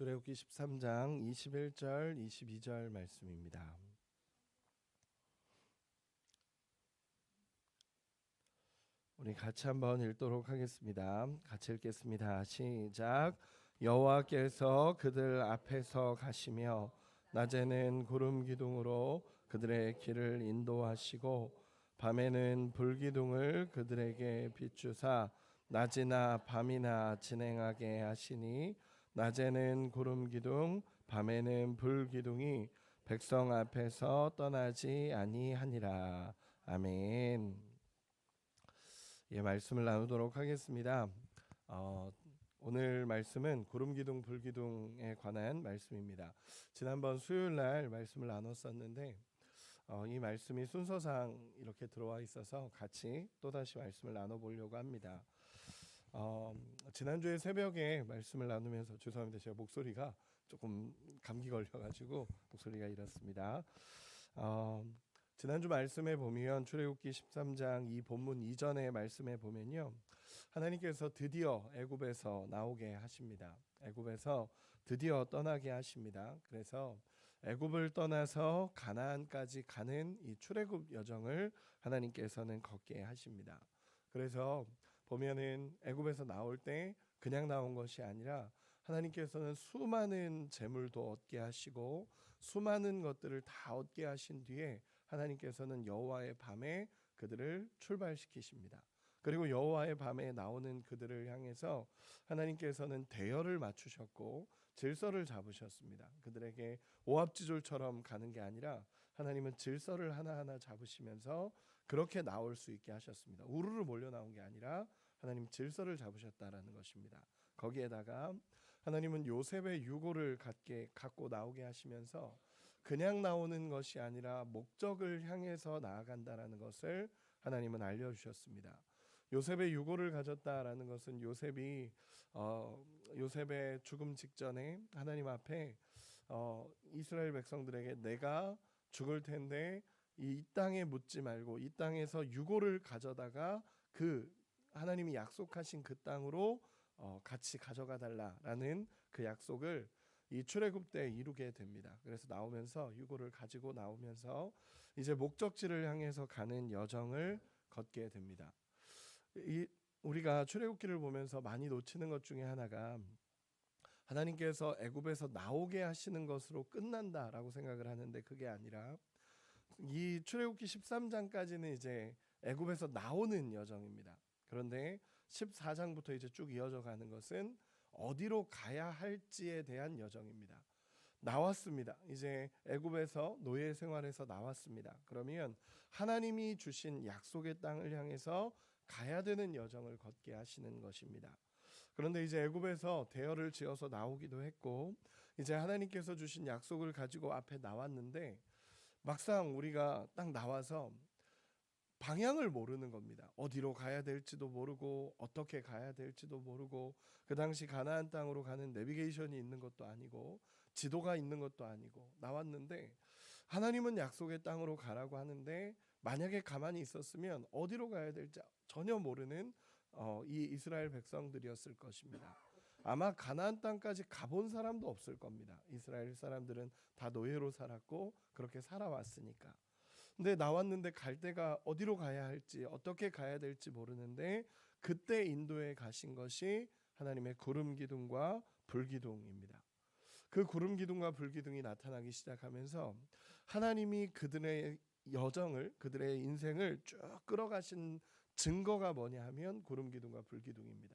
출애굽기 13장 21절 22절 말씀입니다. 우리 같이 한번 읽도록 하겠습니다. 같이 읽겠습니다. 시작. 여호와께서 그들 앞에서 가시며 낮에는 구름 기둥으로 그들의 길을 인도하시고 밤에는 불 기둥을 그들에게 비추사 낮이나 밤이나 진행하게 하시니 낮에는 구름 기둥 밤에는 불 기둥이 백성 앞에서 떠나지 아니하니라. 아멘. 예, 말씀을 나누도록 하겠습니다. 오늘 말씀은 구름 기둥 불 기둥에 관한 말씀입니다. 지난번 수요일 날 말씀을 나눴었는데 이 말씀이 순서상 이렇게 들어와 있어서 같이 또다시 말씀을 나눠보려고 합니다. 지난주에 새벽에 말씀을 나누면서 죄송합니다. 제가 목소리가 조금 감기 걸려가지고 목소리가 이렇습니다. 지난주 말씀에 보면 출애굽기 13장 이 본문 이전의 말씀에 보면요, 하나님께서 드디어 애굽에서 나오게 하십니다. 애굽에서 드디어 떠나게 하십니다. 그래서 애굽을 떠나서 가나안까지 가는 이 출애굽 여정을 하나님께서는 걷게 하십니다. 그래서 보면은 애굽에서 나올 때 그냥 나온 것이 아니라 하나님께서는 수많은 재물도 얻게 하시고 수많은 것들을 다 얻게 하신 뒤에 하나님께서는 여호와의 밤에 그들을 출발시키십니다. 그리고 여호와의 밤에 나오는 그들을 향해서 하나님께서는 대열을 맞추셨고 질서를 잡으셨습니다. 그들에게 오합지졸처럼 가는 게 아니라 하나님은 질서를 하나하나 잡으시면서 그렇게 나올 수 있게 하셨습니다. 우르르 몰려 나온 게 아니라 하나님 질서를 잡으셨다라는 것입니다. 거기에다가 하나님은 요셉의 유고를 갖고 나오게 하시면서 그냥 나오는 것이 아니라 목적을 향해서 나아간다라는 것을 하나님은 알려주셨습니다. 요셉의 유고를 가졌다라는 것은 요셉의 죽음 직전에 하나님 앞에 이스라엘 백성들에게 내가 죽을 텐데 이 땅에 묻지 말고 이 땅에서 유고를 가져다가 그 하나님이 약속하신 그 땅으로 같이 가져가 달라라는 그 약속을 이 출애굽 때 이루게 됩니다. 그래서 나오면서 유고를 가지고 나오면서 이제 목적지를 향해서 가는 여정을 걷게 됩니다. 우리가 출애굽기를 보면서 많이 놓치는 것 중에 하나가 하나님께서 애굽에서 나오게 하시는 것으로 끝난다라고 생각을 하는데 그게 아니라 이 출애굽기 13장까지는 이제 애굽에서 나오는 여정입니다. 그런데 14장부터 이제 쭉 이어져 가는 것은 어디로 가야 할지에 대한 여정입니다. 나왔습니다. 이제 애굽에서 노예 생활에서 나왔습니다. 그러면 하나님이 주신 약속의 땅을 향해서 가야 되는 여정을 걷게 하시는 것입니다. 그런데 이제 애굽에서 대열을 지어서 나오기도 했고 이제 하나님께서 주신 약속을 가지고 앞에 나왔는데 막상 우리가 딱 나와서 방향을 모르는 겁니다. 어디로 가야 될지도 모르고 어떻게 가야 될지도 모르고 그 당시 가나안 땅으로 가는 내비게이션이 있는 것도 아니고 지도가 있는 것도 아니고 나왔는데 하나님은 약속의 땅으로 가라고 하는데 만약에 가만히 있었으면 어디로 가야 될지 전혀 모르는 이 이스라엘 백성들이었을 것입니다. 아마 가나안 땅까지 가본 사람도 없을 겁니다. 이스라엘 사람들은 다 노예로 살았고 그렇게 살아왔으니까. 근데 나왔는데 갈 데가 어디로 가야 할지 어떻게 가야 될지 모르는데 그때 인도에 가신 것이 하나님의 구름 기둥과 불 기둥입니다. 그 구름 기둥과 불 기둥이 나타나기 시작하면서 하나님이 그들의 여정을 그들의 인생을 쭉 끌어가신 증거가 뭐냐 하면 구름 기둥과 불 기둥입니다.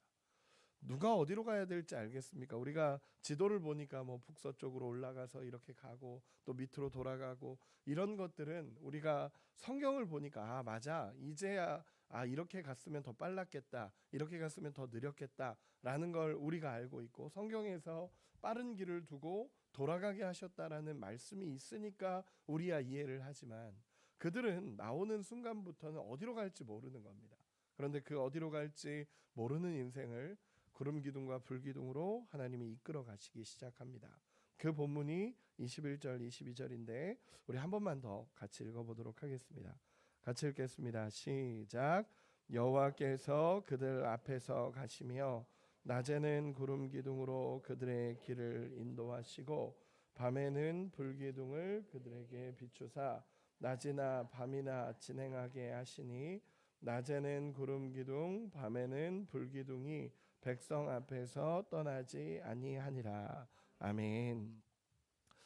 누가 어디로 가야 될지 알겠습니까? 우리가 지도를 보니까 뭐 북서쪽으로 올라가서 이렇게 가고 또 밑으로 돌아가고 이런 것들은 우리가 성경을 보니까 맞아 이제야 이렇게 갔으면 더 빨랐겠다 이렇게 갔으면 더 느렸겠다라는 걸 우리가 알고 있고 성경에서 빠른 길을 두고 돌아가게 하셨다라는 말씀이 있으니까 우리야 이해를 하지만 그들은 나오는 순간부터는 어디로 갈지 모르는 겁니다. 그런데 그 어디로 갈지 모르는 인생을 구름 기둥과 불 기둥으로 하나님이 이끌어 가시기 시작합니다. 그 본문이 21절 22절인데 우리 한 번만 더 같이 읽어보도록 하겠습니다. 같이 읽겠습니다. 시작. 여호와께서 그들 앞에서 가시며 낮에는 구름 기둥으로 그들의 길을 인도하시고 밤에는 불 기둥을 그들에게 비추사 낮이나 밤이나 진행하게 하시니 낮에는 구름 기둥 밤에는 불 기둥이 백성 앞에서 떠나지 아니하니라. 아멘.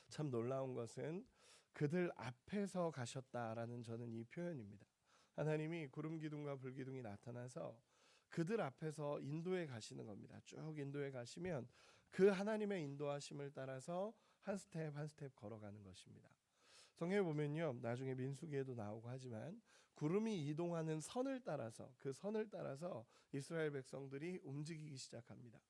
참 놀라운 것은 그들 앞에서 가셨다라는 저는 이 표현입니다. 하나님이 구름 기둥과 불 기둥이 나타나서 그들 앞에서 인도해 가시는 겁니다. 쭉 인도해 가시면 그 하나님의 인도하심을 따라서 한 스텝 한 스텝 걸어가는 것입니다. 성경에 보면요, 나중에 민수기에도 나오고 하지만 구름이 이동하는 선을 따라서 그 선을 따라서 이스라엘 백성들이 움직이기 시작합니다.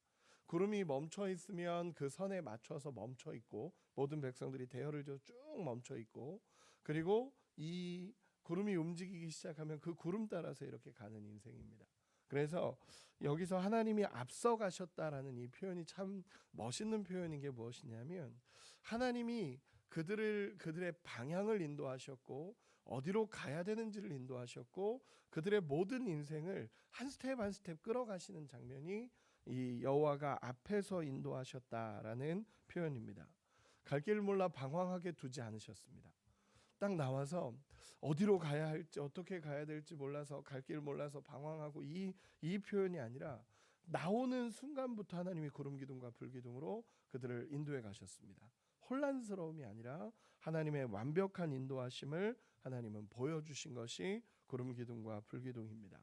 구름이 멈춰 있으면 그 선에 맞춰서 멈춰 있고 모든 백성들이 대열을 쭉 멈춰 있고, 그리고 이 구름이 움직이기 시작하면 그 구름 따라서 이렇게 가는 인생입니다. 그래서 여기서 하나님이 앞서 가셨다라는 이 표현이 참 멋있는 표현인 게 무엇이냐면 하나님이 그들의 방향을 인도하셨고 어디로 가야 되는지를 인도하셨고 그들의 모든 인생을 한 스텝 한 스텝 끌어가시는 장면이 이 여호와가 앞에서 인도하셨다라는 표현입니다. 갈 길을 몰라 방황하게 두지 않으셨습니다. 딱 나와서 어디로 가야 할지 어떻게 가야 될지 몰라서 갈 길을 몰라서 방황하고 이 표현이 아니라 나오는 순간부터 하나님이 구름 기둥과 불 기둥으로 그들을 인도해 가셨습니다. 혼란스러움이 아니라 하나님의 완벽한 인도하심을 하나님은 보여주신 것이 구름 기둥과 불 기둥입니다.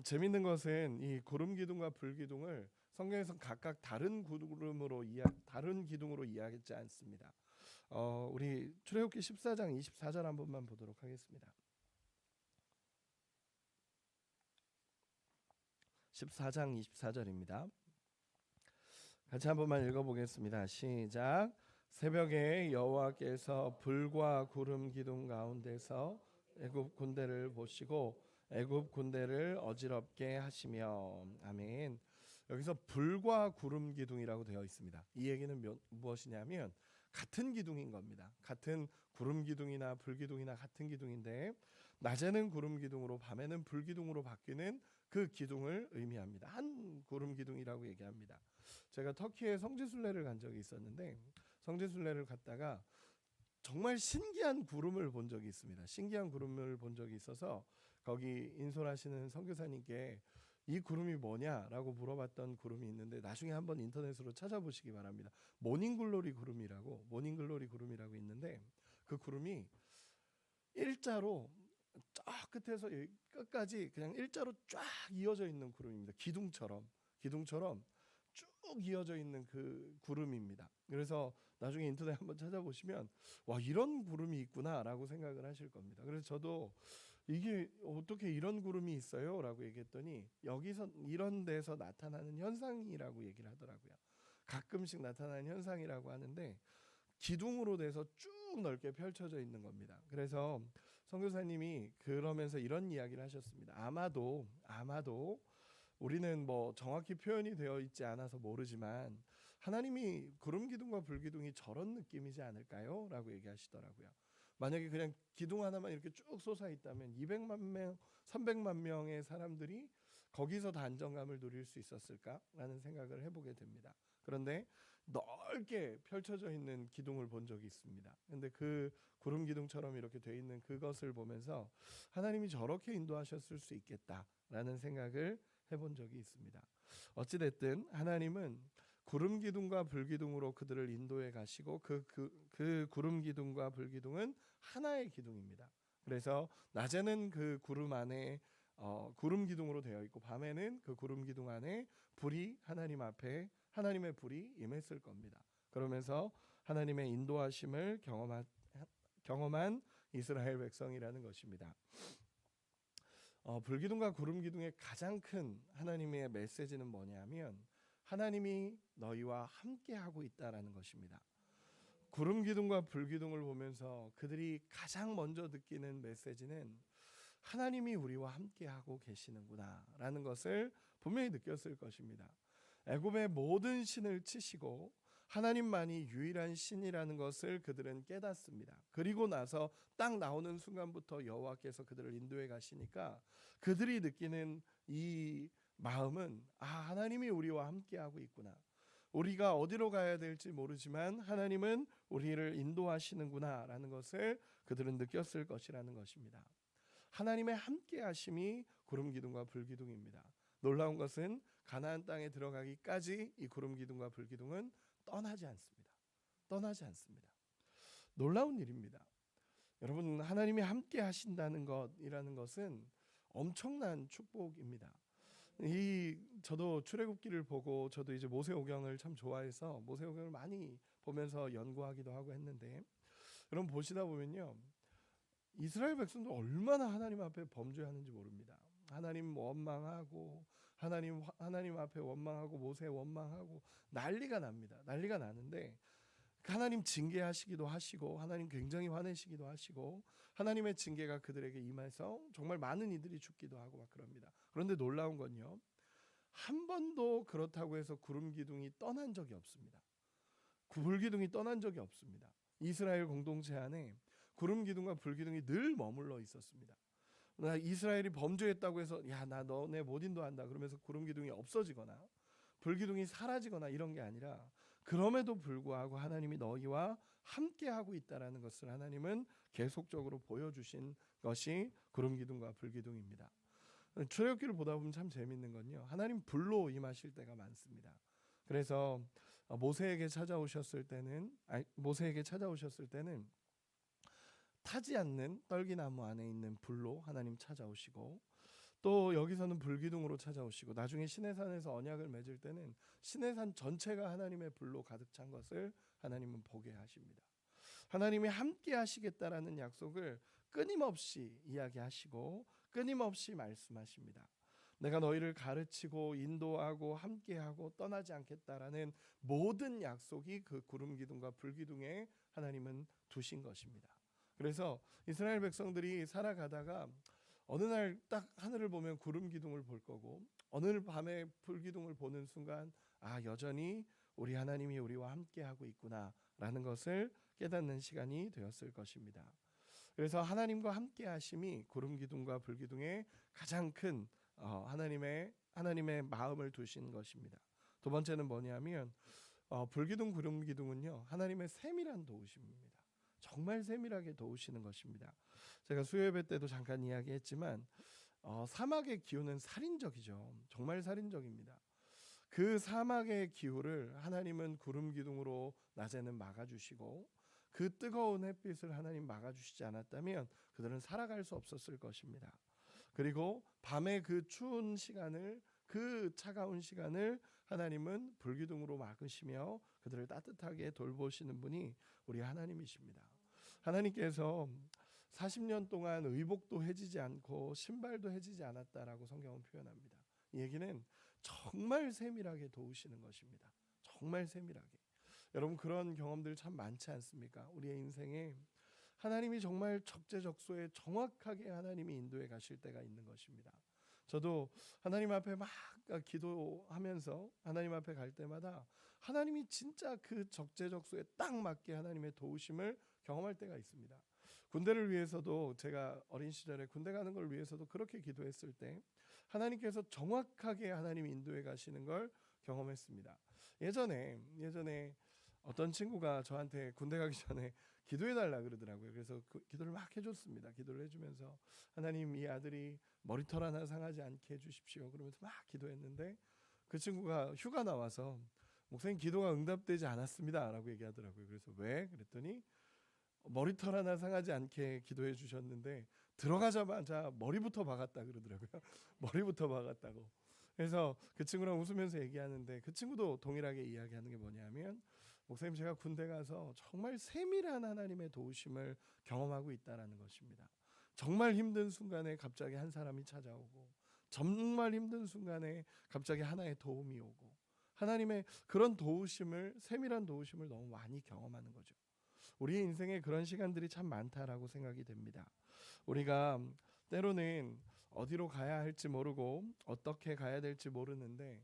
재밌는 것은 이 구름 기둥과 불 기둥을 성경에서 각각 다른 기둥으로 이해하지 않습니다. 우리 출애굽기 14장 24절 한 번만 보도록 하겠습니다. 14장 24절입니다. 같이 한 번만 읽어보겠습니다. 시작. 새벽에 여호와께서 불과 구름 기둥 가운데서 애굽 군대를 보시고 애굽 군대를 어지럽게 하시며. 아멘. 여기서 불과 구름 기둥이라고 되어 있습니다. 이 얘기는 무엇이냐면 같은 기둥인 겁니다. 같은 구름 기둥이나 불 기둥이나 같은 기둥인데 낮에는 구름 기둥으로 밤에는 불 기둥으로 바뀌는 그 기둥을 의미합니다. 한 구름 기둥이라고 얘기합니다. 제가 터키에 성지순례를 간 적이 있었는데 성지순례를 갔다가 정말 신기한 구름을 본 적이 있습니다. 신기한 구름을 본 적이 있어서 거기 인솔하시는 선교사님께 이 구름이 뭐냐라고 물어봤던 구름이 있는데 나중에 한번 인터넷으로 찾아보시기 바랍니다. 모닝글로리 구름이라고 있는데 그 구름이 일자로 저 끝에서 끝까지 그냥 일자로 쫙 이어져 있는 구름입니다. 기둥처럼 쭉 이어져 있는 그 구름입니다. 그래서 나중에 인터넷 한번 찾아보시면 와, 이런 구름이 있구나라고 생각을 하실 겁니다. 그래서 저도 이게 어떻게 이런 구름이 있어요? 라고 얘기했더니 여기서 이런 데서 나타나는 현상이라고 얘기를 하더라고요. 가끔씩 나타나는 현상이라고 하는데 기둥으로 돼서 쭉 넓게 펼쳐져 있는 겁니다. 그래서 선교사님이 그러면서 이런 이야기를 하셨습니다. 아마도 우리는 뭐 정확히 표현이 되어 있지 않아서 모르지만 하나님이 구름 기둥과 불 기둥이 저런 느낌이지 않을까요? 라고 얘기하시더라고요. 만약에 그냥 기둥 하나만 이렇게 쭉 솟아 있다면 200만 명, 300만 명의 사람들이 거기서 다 안정감을 누릴 수 있었을까라는 생각을 해보게 됩니다. 그런데 넓게 펼쳐져 있는 기둥을 본 적이 있습니다. 근데 그 구름 기둥처럼 이렇게 돼 있는 그것을 보면서 하나님이 저렇게 인도하셨을 수 있겠다라는 생각을 해본 적이 있습니다. 어찌됐든 하나님은 구름 기둥과 불 기둥으로 그들을 인도해 가시고 그 구름 기둥과 불 기둥은 하나의 기둥입니다. 그래서 낮에는 그 구름 안에 구름 기둥으로 되어 있고 밤에는 그 구름 기둥 안에 불이 하나님 앞에 하나님의 불이 임했을 겁니다. 그러면서 하나님의 인도하심을 경험한 이스라엘 백성이라는 것입니다. 불기둥과 구름기둥의 가장 큰 하나님의 메시지는 뭐냐면 하나님이 너희와 함께하고 있다라는 것입니다. 구름기둥과 불기둥을 보면서 그들이 가장 먼저 느끼는 메시지는 하나님이 우리와 함께하고 계시는구나 라는 것을 분명히 느꼈을 것입니다. 애굽의 모든 신을 치시고 하나님만이 유일한 신이라는 것을 그들은 깨닫습니다. 그리고 나서 딱 나오는 순간부터 여호와께서 그들을 인도해 가시니까 그들이 느끼는 이 마음은 하나님이 우리와 함께하고 있구나. 우리가 어디로 가야 될지 모르지만 하나님은 우리를 인도하시는구나라는 것을 그들은 느꼈을 것이라는 것입니다. 하나님의 함께하심이 구름 기둥과 불 기둥입니다. 놀라운 것은 가나안 땅에 들어가기까지 이 구름 기둥과 불 기둥은 떠나지 않습니다. 떠나지 않습니다. 놀라운 일입니다. 여러분, 하나님이 함께 하신다는 것이라는 것은 엄청난 축복입니다. 저도 출애굽기를 보고 저도 이제 모세오경을 참 좋아해서 모세오경을 많이 보면서 연구하기도 하고 했는데, 여러분 보시다 보면요, 이스라엘 백성도 얼마나 하나님 앞에 범죄하는지 모릅니다. 하나님 원망하고 하나님 앞에 원망하고 모세 원망하고 난리가 납니다. 난리가 나는데 하나님 징계하시기도 하시고 하나님 굉장히 화내시기도 하시고 하나님의 징계가 그들에게 임해서 정말 많은 이들이 죽기도 하고 막 그럽니다. 그런데 놀라운 건요, 한 번도 그렇다고 해서 구름 기둥이 떠난 적이 없습니다. 불 기둥이 떠난 적이 없습니다. 이스라엘 공동체 안에 구름 기둥과 불 기둥이 늘 머물러 있었습니다. 이스라엘이 범죄했다고 해서 나 너네 못 인도한다 그러면서 구름 기둥이 없어지거나 불 기둥이 사라지거나 이런 게 아니라, 그럼에도 불구하고 하나님이 너희와 함께하고 있다라는 것을 하나님은 계속적으로 보여주신 것이 구름 기둥과 불 기둥입니다. 출애굽기를 보다 보면 참 재밌는 건요, 하나님 불로 임하실 때가 많습니다. 그래서 모세에게 찾아오셨을 때는 타지 않는 떨기나무 안에 있는 불로 하나님 찾아오시고, 또 여기서는 불기둥으로 찾아오시고, 나중에 시내산에서 언약을 맺을 때는 시내산 전체가 하나님의 불로 가득 찬 것을 하나님은 보게 하십니다. 하나님이 함께 하시겠다라는 약속을 끊임없이 이야기하시고 끊임없이 말씀하십니다. 내가 너희를 가르치고 인도하고 함께하고 떠나지 않겠다라는 모든 약속이 그 구름 기둥과 불 기둥에 하나님은 두신 것입니다. 그래서 이스라엘 백성들이 살아가다가 어느 날 딱 하늘을 보면 구름 기둥을 볼 거고, 어느 밤에 불 기둥을 보는 순간 여전히 우리 하나님이 우리와 함께하고 있구나라는 것을 깨닫는 시간이 되었을 것입니다. 그래서 하나님과 함께하심이 구름 기둥과 불 기둥에 가장 큰 하나님의 마음을 두신 것입니다. 두 번째는 뭐냐면 불 기둥 구름 기둥은요, 하나님의 세밀한 도우심입니다. 정말 세밀하게 도우시는 것입니다. 제가 수요예배 때도 잠깐 이야기했지만 사막의 기후는 살인적이죠. 정말 살인적입니다. 그 사막의 기후를 하나님은 구름 기둥으로 낮에는 막아주시고, 그 뜨거운 햇빛을 하나님 막아주시지 않았다면 그들은 살아갈 수 없었을 것입니다. 그리고 밤의 그 추운 시간을, 그 차가운 시간을 하나님은 불기둥으로 막으시며 그들을 따뜻하게 돌보시는 분이 우리 하나님이십니다. 하나님께서 40년 동안 의복도 해지지 않고 신발도 해지지 않았다라고 성경은 표현합니다. 이 얘기는 정말 세밀하게 도우시는 것입니다. 정말 세밀하게. 여러분, 그런 경험들 참 많지 않습니까? 우리의 인생에 하나님이 정말 적재적소에 정확하게 하나님이 인도해 가실 때가 있는 것입니다. 저도 하나님 앞에 막 기도하면서 하나님 앞에 갈 때마다 하나님이 진짜 그 적재적소에 딱 맞게 하나님의 도우심을 경험할 때가 있습니다. 군대를 위해서도, 제가 어린 시절에 군대 가는 걸 위해서도 그렇게 기도했을 때 하나님께서 정확하게 하나님이 인도해 가시는 걸 경험했습니다. 예전에 어떤 친구가 저한테 군대 가기 전에 기도해 달라 그러더라고요. 그래서 기도를 막 해줬습니다. 기도를 해주면서 하나님, 이 아들이 머리털 하나 상하지 않게 해주십시오 그러면서 막 기도했는데, 그 친구가 휴가 나와서 목사님, 기도가 응답되지 않았습니다 라고 얘기하더라고요. 그래서 왜? 그랬더니 머리털 하나 상하지 않게 기도해 주셨는데 들어가자마자 머리부터 박았다 그러더라고요. 머리부터 박았다고. 그래서 그 친구랑 웃으면서 얘기하는데, 그 친구도 동일하게 이야기하는 게 뭐냐면, 목사님, 제가 군대 가서 정말 세밀한 하나님의 도우심을 경험하고 있다라는 것입니다. 정말 힘든 순간에 갑자기 한 사람이 찾아오고, 정말 힘든 순간에 갑자기 하나의 도움이 오고, 하나님의 그런 도우심을, 세밀한 도우심을 너무 많이 경험하는 거죠. 우리의 인생에 그런 시간들이 참 많다라고 생각이 됩니다. 우리가 때로는 어디로 가야 할지 모르고 어떻게 가야 될지 모르는데,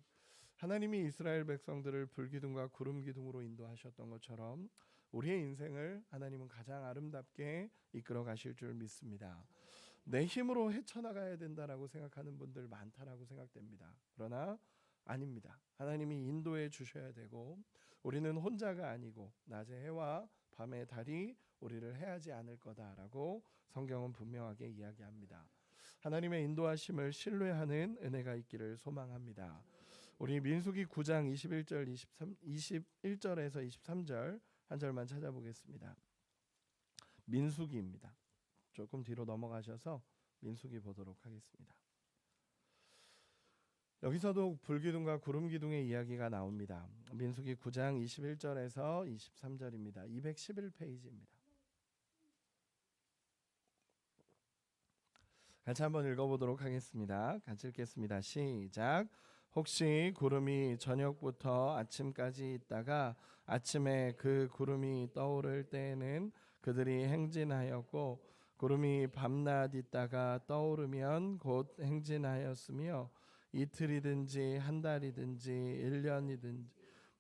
하나님이 이스라엘 백성들을 불기둥과 구름 기둥으로 인도하셨던 것처럼 우리의 인생을 하나님은 가장 아름답게 이끌어 가실 줄 믿습니다. 내 힘으로 헤쳐나가야 된다라고 생각하는 분들 많다라고 생각됩니다. 그러나 아닙니다. 하나님이 인도해 주셔야 되고 우리는 혼자가 아니고 낮의 해와 밤의 달이 우리를 해하지 않을 거다라고 성경은 분명하게 이야기합니다. 하나님의 인도하심을 신뢰하는 은혜가 있기를 소망합니다. 우리 민수기 9장 21절에서 23절 한 절만 찾아보겠습니다. 민수기입니다. 조금 뒤로 넘어가셔서 민수기 보도록 하겠습니다. 여기서도 불기둥과 구름기둥의 이야기가 나옵니다. 민수기 9장 21절에서 23절입니다. 211페이지입니다. 같이 한번 읽어보도록 하겠습니다. 같이 읽겠습니다. 시작. 혹시 구름이 저녁부터 아침까지 있다가 아침에 그 구름이 떠오를 때에는 그들이 행진하였고 구름이 밤낮 있다가 떠오르면 곧 행진하였으며 이틀이든지 한 달이든지 1년이든지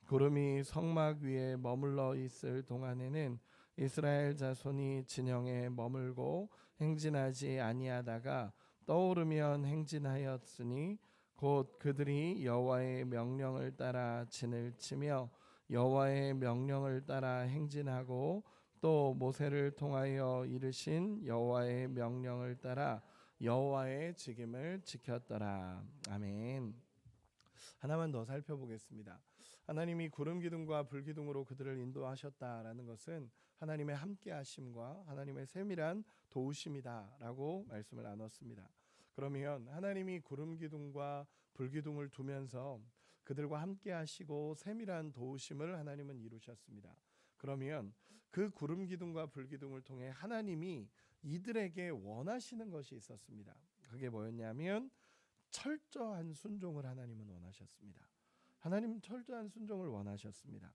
구름이 성막 위에 머물러 있을 동안에는 이스라엘 자손이 진영에 머물고 행진하지 아니하다가 떠오르면 행진하였으니 곧 그들이 여호와의 명령을 따라 진을 치며 여호와의 명령을 따라 행진하고 또 모세를 통하여 이르신 여호와의 명령을 따라 여호와의 직임을 지켰더라. 아멘. 하나만 더 살펴보겠습니다. 하나님이 구름 기둥과 불 기둥으로 그들을 인도하셨다라는 것은 하나님의 함께하심과 하나님의 세밀한 도우심이다라고 말씀을 나눴습니다. 그러면 하나님이 구름 기둥과 불 기둥을 두면서 그들과 함께하시고 세밀한 도우심을 하나님은 이루셨습니다. 그러면 그 구름 기둥과 불 기둥을 통해 하나님이 이들에게 원하시는 것이 있었습니다. 그게 뭐였냐면 철저한 순종을 하나님은 원하셨습니다. 하나님은 철저한 순종을 원하셨습니다.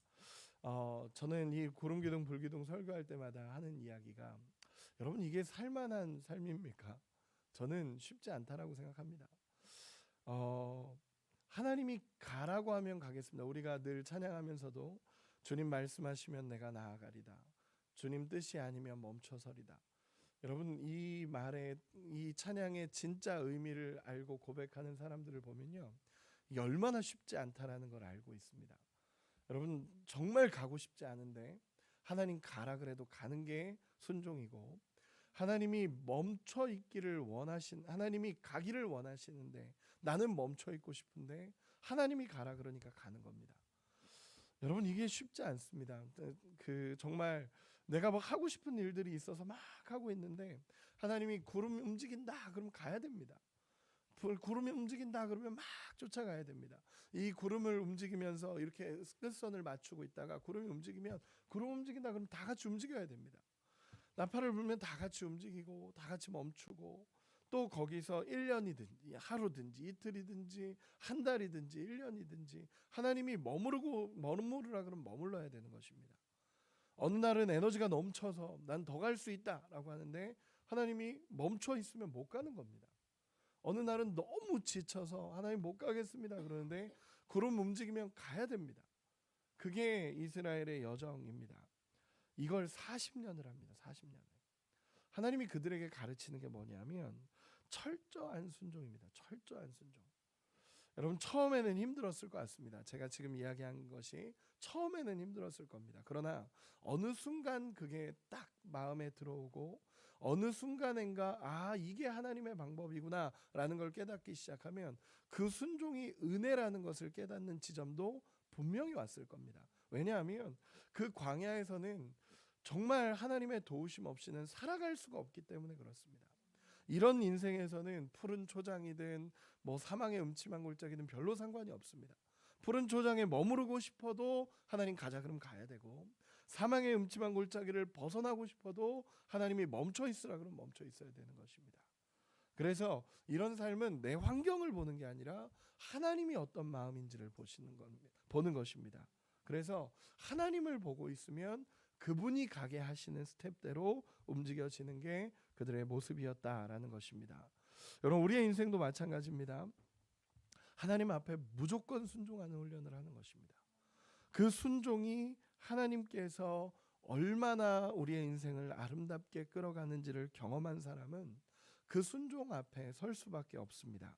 저는 이 구름 기둥 불 기둥 설교할 때마다 하는 이야기가 여러분 이게 살만한 삶입니까? 저는 쉽지 않다라고 생각합니다. 하나님이 가라고 하면 가겠습니다. 우리가 늘 찬양하면서도 주님 말씀하시면 내가 나아가리다. 주님 뜻이 아니면 멈춰서리다. 여러분 이 말에 이 찬양의 진짜 의미를 알고 고백하는 사람들을 보면요, 이게 얼마나 쉽지 않다라는 걸 알고 있습니다. 여러분 정말 가고 싶지 않은데 하나님 가라 그래도 가는 게 순종이고, 하나님이 멈춰 있기를 원하신, 하나님이 가기를 원하시는데 나는 멈춰 있고 싶은데 하나님이 가라 그러니까 가는 겁니다. 여러분 이게 쉽지 않습니다. 정말 내가 막 하고 싶은 일들이 있어서 막 하고 있는데 하나님이 구름 움직인다 그러면 가야 됩니다. 구름이 움직인다 그러면 막 쫓아가야 됩니다. 이 구름을 움직이면서 이렇게 끝선을 맞추고 있다가 구름이 움직이면, 구름 움직인다 그러면 다 같이 움직여야 됩니다. 나팔을 불면 다 같이 움직이고 다 같이 멈추고, 또 거기서 1년이든지 하루든지 이틀이든지 한 달이든지 1년이든지 하나님이 머무르라 그러면 머물러야 되는 것입니다. 어느 날은 에너지가 넘쳐서 난 더 갈 수 있다라고 하는데 하나님이 멈춰 있으면 못 가는 겁니다. 어느 날은 너무 지쳐서 하나님 못 가겠습니다 그러는데 구름 움직이면 가야 됩니다. 그게 이스라엘의 여정입니다. 이걸 40년을 합니다. 40년을. 하나님이 그들에게 가르치는 게 뭐냐면 철저한 순종입니다. 철저한 순종. 여러분 처음에는 힘들었을 것 같습니다. 제가 지금 이야기한 것이 처음에는 힘들었을 겁니다. 그러나 어느 순간 그게 딱 마음에 들어오고 어느 순간인가 이게 하나님의 방법이구나 라는 걸 깨닫기 시작하면 그 순종이 은혜라는 것을 깨닫는 지점도 분명히 왔을 겁니다. 왜냐하면 그 광야에서는 정말 하나님의 도우심 없이는 살아갈 수가 없기 때문에 그렇습니다. 이런 인생에서는 푸른 초장이든 사망의 음침한 골짜기든 별로 상관이 없습니다. 푸른 초장에 머무르고 싶어도 하나님 가자 그러면 가야 되고, 사망의 음침한 골짜기를 벗어나고 싶어도 하나님이 멈춰 있으라 그러면 멈춰 있어야 되는 것입니다. 그래서 이런 삶은 내 환경을 보는 게 아니라 하나님이 어떤 마음인지를 보는 것입니다. 그래서 하나님을 보고 있으면 그분이 가게 하시는 스텝대로 움직여지는 게 그들의 모습이었다라는 것입니다. 여러분 우리의 인생도 마찬가지입니다. 하나님 앞에 무조건 순종하는 훈련을 하는 것입니다. 그 순종이 하나님께서 얼마나 우리의 인생을 아름답게 끌어가는지를 경험한 사람은 그 순종 앞에 설 수밖에 없습니다.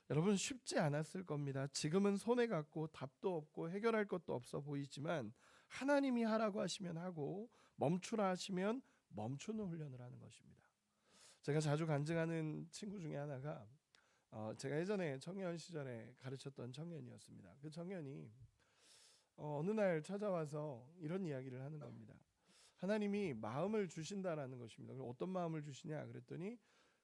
여러분 쉽지 않았을 겁니다. 지금은 손해 갔고 답도 없고 해결할 것도 없어 보이지만 하나님이 하라고 하시면 하고 멈추라 하시면 멈추는 훈련을 하는 것입니다. 제가 자주 간증하는 친구 중에 하나가 제가 예전에 청년 시절에 가르쳤던 청년이었습니다. 그 청년이 어느 날 찾아와서 이런 이야기를 하는 겁니다. 하나님이 마음을 주신다라는 것입니다. 그럼 어떤 마음을 주시냐 그랬더니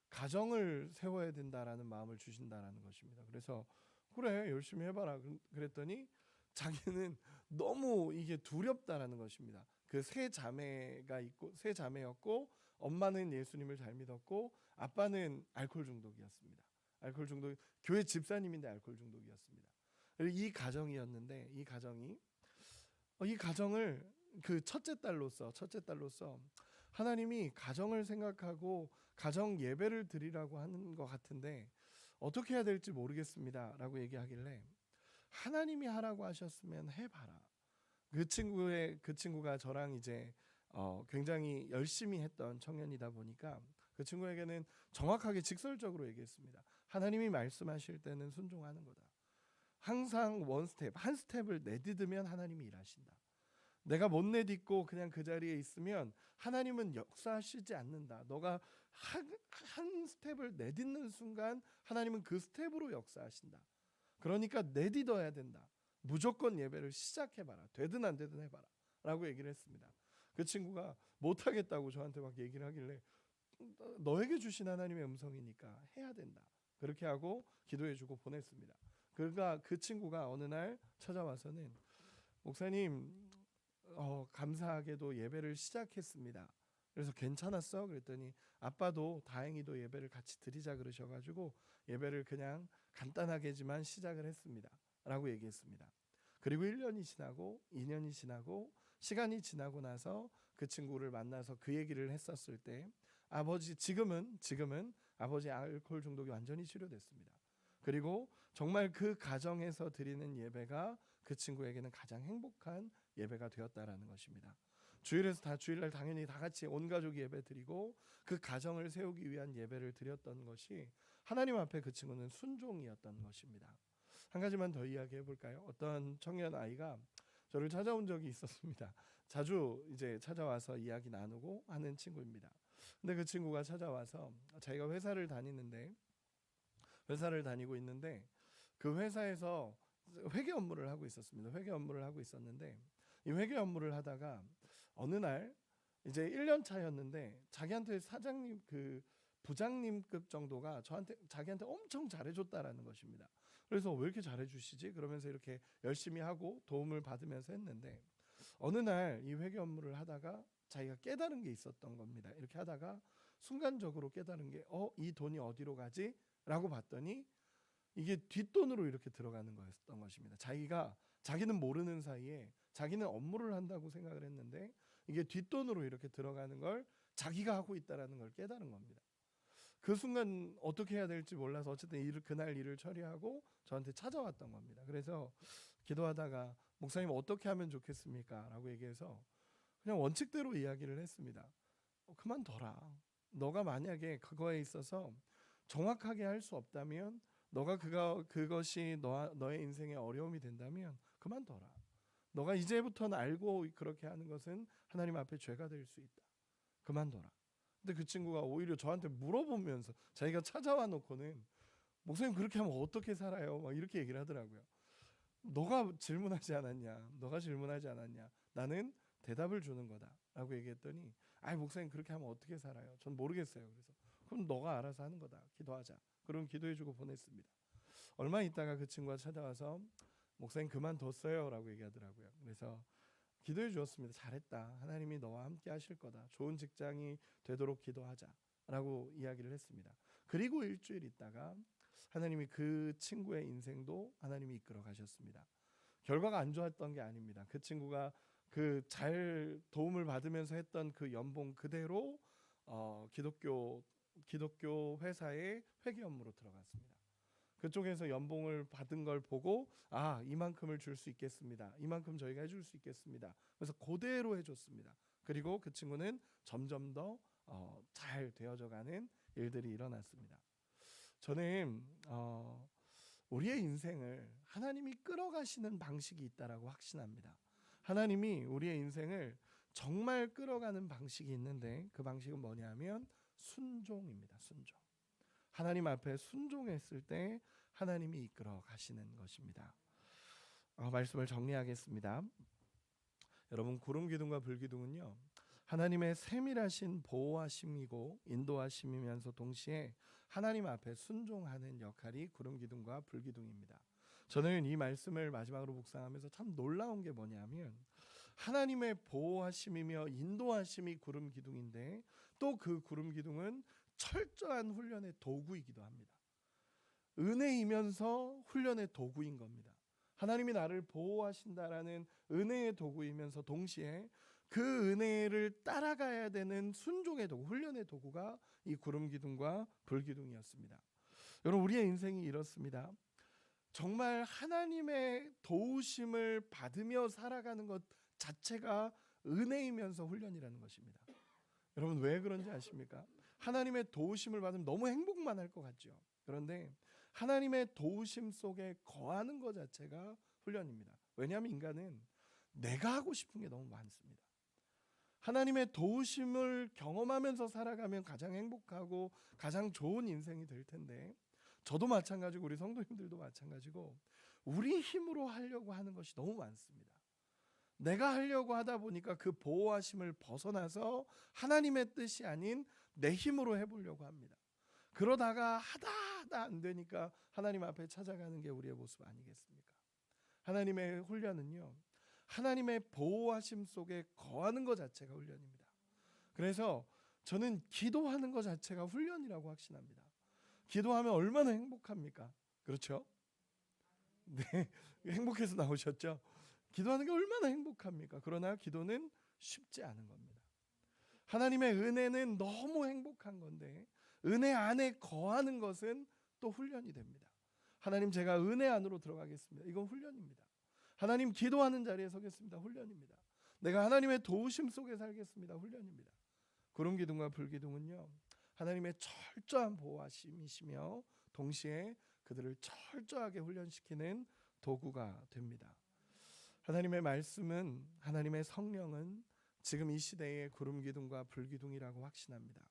가정을 세워야 된다라는 마음을 주신다라는 것입니다. 그래서 그래 열심히 해봐라 그랬더니 자기는 너무 이게 두렵다라는 것입니다. 그 세 자매가 있고 세 자매였고 엄마는 예수님을 잘 믿었고 아빠는 알코올 중독이었습니다. 알코올 중독 교회 집사님인데 알코올 중독이었습니다. 이 가정이었는데 이 가정을 그 첫째 딸로서 하나님이 가정을 생각하고 가정 예배를 드리라고 하는 것 같은데 어떻게 해야 될지 모르겠습니다라고 얘기하길래 하나님이 하라고 하셨으면 해봐라. 그 친구가 저랑 이제 굉장히 열심히 했던 청년이다 보니까 그 친구에게는 정확하게 직설적으로 얘기했습니다. 하나님이 말씀하실 때는 순종하는 거다. 항상 한 스텝을 내딛으면 하나님이 일하신다. 내가 못 내딛고 그냥 그 자리에 있으면 하나님은 역사하시지 않는다. 너가 한 스텝을 내딛는 순간 하나님은 그 스텝으로 역사하신다. 그러니까 내딛어야 된다. 무조건 예배를 시작해봐라. 되든 안 되든 해봐라 라고 얘기를 했습니다. 그 친구가 못하겠다고 저한테 막 얘기를 하길래 너에게 주신 하나님의 음성이니까 해야 된다. 그렇게 하고 기도해주고 보냈습니다. 그러니까 그 친구가 어느 날 찾아와서는 목사님 감사하게도 예배를 시작했습니다. 그래서 괜찮았어? 그랬더니 아빠도 다행히도 예배를 같이 드리자 그러셔가지고 예배를 그냥 간단하게지만 시작을 했습니다 라고 얘기했습니다. 그리고 1년이 지나고 2년이 지나고 시간이 지나고 나서 그 친구를 만나서 그 얘기를 했었을 때 지금은 아버지 알코올 중독이 완전히 치료됐습니다. 그리고 정말 그 가정에서 드리는 예배가 그 친구에게는 가장 행복한 예배가 되었다라는 것입니다. 주일에서 주일날 당연히 다 같이 온 가족이 예배 드리고 그 가정을 세우기 위한 예배를 드렸던 것이 하나님 앞에 그 친구는 순종이었던 것입니다. 한 가지만 더 이야기해 볼까요? 어떤 청년 아이가 저를 찾아온 적이 있었습니다. 자주 이제 찾아와서 이야기 나누고 하는 친구입니다. 근데 그 친구가 찾아와서 자기가 회사를 다니고 있는데 그 회사에서 회계 업무를 하고 있었습니다. 회계 업무를 하고 있었는데 이 회계 업무를 하다가 어느 날 이제 1년 차였는데 자기한테 사장님 그 부장님급 정도가 자기한테 엄청 잘해줬다라는 것입니다. 그래서 왜 이렇게 잘해주시지? 그러면서 이렇게 열심히 하고 도움을 받으면서 했는데 어느 날 이 회계 업무를 하다가 자기가 깨달은 게 있었던 겁니다. 이렇게 하다가 순간적으로 깨달은 게 이 돈이 어디로 가지? 라고 봤더니 이게 뒷돈으로 이렇게 들어가는 거였던 것입니다. 자기는 모르는 사이에 자기는 업무를 한다고 생각을 했는데 이게 뒷돈으로 이렇게 들어가는 걸 자기가 하고 있다라는 걸 깨달은 겁니다. 그 순간 어떻게 해야 될지 몰라서 어쨌든 그날 일을 처리하고 저한테 찾아왔던 겁니다. 그래서 기도하다가 목사님 어떻게 하면 좋겠습니까? 라고 얘기해서 그냥 원칙대로 이야기를 했습니다. 그만둬라. 너가 만약에 그거에 있어서 정확하게 할 수 없다면 너가 그것이 너의 인생의 어려움이 된다면 그만둬라. 너가 이제부터는 알고 그렇게 하는 것은 하나님 앞에 죄가 될 수 있다. 그만둬라. 근데 그 친구가 오히려 저한테 물어보면서 자기가 찾아와 놓고는 목사님 그렇게 하면 어떻게 살아요? 막 이렇게 얘기를 하더라고요. 너가 질문하지 않았냐? 나는 대답을 주는 거다라고 얘기했더니 목사님 그렇게 하면 어떻게 살아요? 전 모르겠어요. 그래서 그럼 너가 알아서 하는 거다. 기도하자. 그럼 기도해주고 보냈습니다. 얼마 있다가 그 친구가 찾아와서 목사님 그만뒀어요 라고 얘기하더라고요. 그래서 기도해 주었습니다. 잘했다. 하나님이 너와 함께 하실 거다. 좋은 직장이 되도록 기도하자 라고 이야기를 했습니다. 그리고 일주일 있다가 하나님이 그 친구의 인생도 하나님이 이끌어 가셨습니다. 결과가 안 좋았던 게 아닙니다. 그 친구가 그 잘 도움을 받으면서 했던 그 연봉 그대로 기독교 회사의 회계 업무로 들어갔습니다. 그쪽에서 연봉을 받은 걸 보고 이만큼을 줄 수 있겠습니다. 이만큼 저희가 해줄 수 있겠습니다. 그래서 그대로 해줬습니다. 그리고 그 친구는 점점 더 잘 되어져가는 일들이 일어났습니다. 저는 우리의 인생을 하나님이 끌어가시는 방식이 있다라고 확신합니다. 하나님이 우리의 인생을 정말 끌어가는 방식이 있는데 그 방식은 뭐냐면 순종입니다. 순종. 하나님 앞에 순종했을 때 하나님이 이끌어 가시는 것입니다. 말씀을 정리하겠습니다. 여러분, 구름 기둥과 불 기둥은요, 하나님의 세밀하신 보호하심이고 인도하심이면서 동시에 하나님 앞에 순종하는 역할이 구름 기둥과 불 기둥입니다. 저는 이 말씀을 마지막으로 묵상하면서 참 놀라운 게 뭐냐면 하나님의 보호하심이며 인도하심이 구름 기둥인데 또 그 구름 기둥은 철저한 훈련의 도구이기도 합니다. 은혜이면서 훈련의 도구인 겁니다. 하나님이 나를 보호하신다라는 은혜의 도구이면서 동시에 그 은혜를 따라가야 되는 순종의 도구, 훈련의 도구가 이 구름 기둥과 불 기둥이었습니다. 여러분, 우리의 인생이 이렇습니다. 정말 하나님의 도우심을 받으며 살아가는 것 자체가 은혜이면서 훈련이라는 것입니다. 여러분, 왜 그런지 아십니까? 하나님의 도우심을 받으면 너무 행복만 할 것 같죠. 그런데 하나님의 도우심 속에 거하는 것 자체가 훈련입니다. 왜냐하면 인간은 내가 하고 싶은 게 너무 많습니다. 하나님의 도우심을 경험하면서 살아가면 가장 행복하고 가장 좋은 인생이 될 텐데, 저도 마찬가지고 우리 성도님들도 마찬가지고 우리 힘으로 하려고 하는 것이 너무 많습니다. 내가 하려고 하다 보니까 그 보호하심을 벗어나서 하나님의 뜻이 아닌 내 힘으로 해보려고 합니다. 그러다가 하다 안 되니까 하나님 앞에 찾아가는 게 우리의 모습 아니겠습니까? 하나님의 훈련은요, 하나님의 보호하심 속에 거하는 것 자체가 훈련입니다. 그래서 저는 기도하는 것 자체가 훈련이라고 확신합니다. 기도하면 얼마나 행복합니까? 그렇죠? 네, 행복해서 나오셨죠? 기도하는 게 얼마나 행복합니까? 그러나 기도는 쉽지 않은 겁니다. 하나님의 은혜는 너무 행복한 건데 은혜 안에 거하는 것은 또 훈련이 됩니다. 하나님, 제가 은혜 안으로 들어가겠습니다. 이건 훈련입니다. 하나님, 기도하는 자리에 서겠습니다. 훈련입니다. 내가 하나님의 도우심 속에 살겠습니다. 훈련입니다. 구름 기둥과 불 기둥은요, 하나님의 철저한 보호하심이시며 동시에 그들을 철저하게 훈련시키는 도구가 됩니다. 하나님의 말씀은, 하나님의 성령은 지금 이 시대의 구름 기둥과 불 기둥이라고 확신합니다.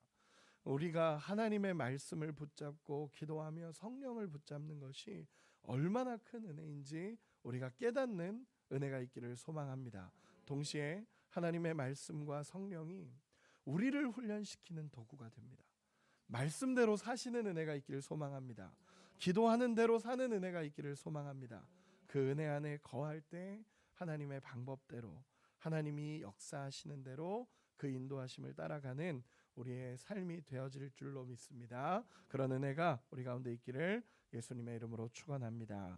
우리가 하나님의 말씀을 붙잡고 기도하며 성령을 붙잡는 것이 얼마나 큰 은혜인지 우리가 깨닫는 은혜가 있기를 소망합니다. 동시에 하나님의 말씀과 성령이 우리를 훈련시키는 도구가 됩니다. 말씀대로 사시는 은혜가 있기를 소망합니다. 기도하는 대로 사는 은혜가 있기를 소망합니다. 그 은혜 안에 거할 때 하나님의 방법대로, 하나님이 역사하시는 대로 그 인도하심을 따라가는 우리의 삶이 되어질 줄로 믿습니다. 그런 은혜가 우리 가운데 있기를 예수님의 이름으로 축원합니다.